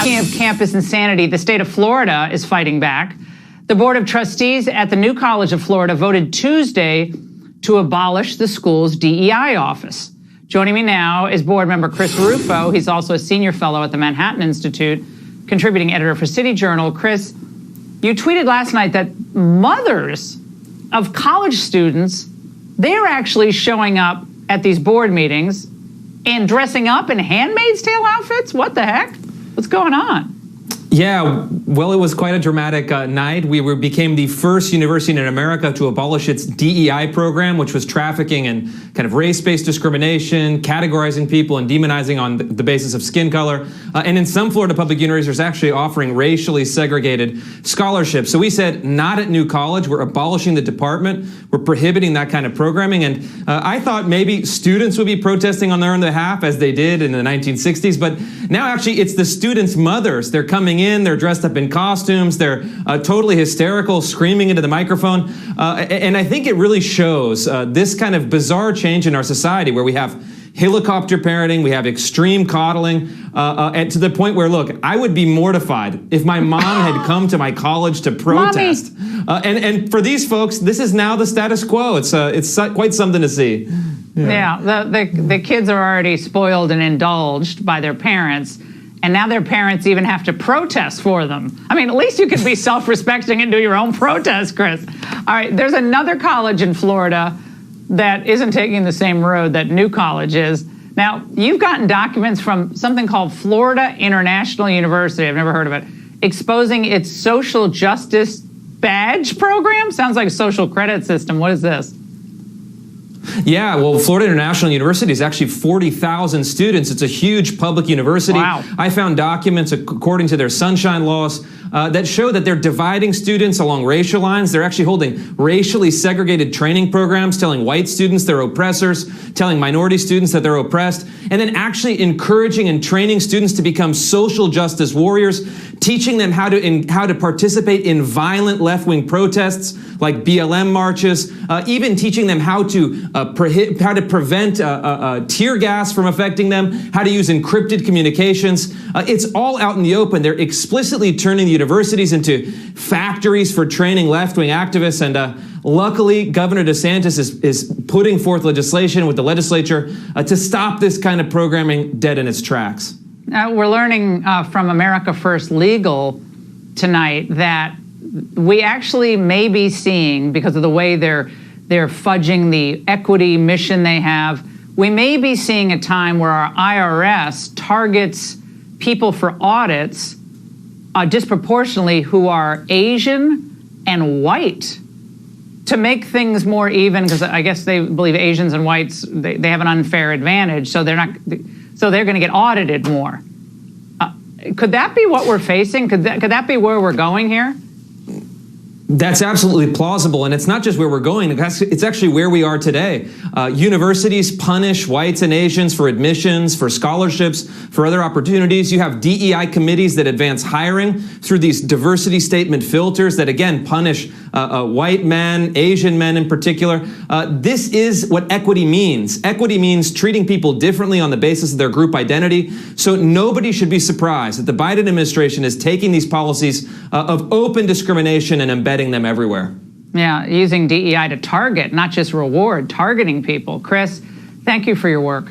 Speaking of campus insanity, the state of Florida is fighting back. The Board of Trustees at the New College of Florida voted Tuesday to abolish the school's DEI office. Joining me now is board member Chris Rufo. He's also a senior fellow at the Manhattan Institute, contributing editor for City Journal. Chris, you tweeted last night that mothers of college students, they're actually showing up at these board meetings and dressing up in Handmaid's Tale outfits? What the heck? What's going on? Yeah, well, it was quite a dramatic night. We became the first university in America to abolish its DEI program, which was trafficking and kind of race-based discrimination, categorizing people and demonizing on the basis of skin color. And in some Florida public universities, there's actually offering racially segregated scholarships. So we said, not at New College. We're abolishing the department. We're prohibiting that kind of programming. And I thought maybe students would be protesting on their own behalf, as they did in the 1960s. But now actually it's the students' mothers. They're coming in, they're dressed up in costumes, they're totally hysterical, screaming into the microphone. And I think it really shows this kind of bizarre change in our society where we have helicopter parenting, we have extreme coddling, and to the point where, look, I would be mortified if my mom had come to my college to protest. And for these folks, this is now the status quo. It's quite something to see. Yeah, the kids are already spoiled and indulged by their parents. And now their parents even have to protest for them. I mean, at least you can be self-respecting and do your own protest, Chris. All right, there's another college in Florida that isn't taking the same road that New College is. Now, you've gotten documents from something called Florida International University, I've never heard of it, exposing its social justice badge program? Sounds like a social credit system. What is this? Yeah, well, Florida International University is actually 40,000 students. It's a huge public university. Wow. I found documents according to their sunshine laws that show that they're dividing students along racial lines. They're actually holding racially segregated training programs, telling white students they're oppressors, telling minority students that they're oppressed, and then actually encouraging and training students to become social justice warriors, teaching them how to participate in violent left-wing protests like BLM marches, even teaching them how to prevent tear gas from affecting them, how to use encrypted communications. It's all out in the open. They're explicitly turning the universities into factories for training left-wing activists. And luckily, Governor DeSantis is putting forth legislation with the legislature to stop this kind of programming dead in its tracks. We're learning from America First Legal tonight that we actually may be seeing, because of the way they're fudging the equity mission they have, we may be seeing a time where our IRS targets people for audits disproportionately who are Asian and white to make things more even, because I guess they believe Asians and whites, they have an unfair advantage, so they're going to get audited more. Could that be what we're facing? Could that be where we're going here? That's absolutely plausible, and it's not just where we're going, it's actually where we are today. Universities punish whites and Asians for admissions, for scholarships, for other opportunities. You have DEI committees that advance hiring through these diversity statement filters that, again, punish white men, Asian men in particular. This is what equity means. Equity means treating people differently on the basis of their group identity. So nobody should be surprised that the Biden administration is taking these policies of open discrimination and embedding them everywhere. Yeah, using DEI to target, not just reward, targeting people. Chris, thank you for your work.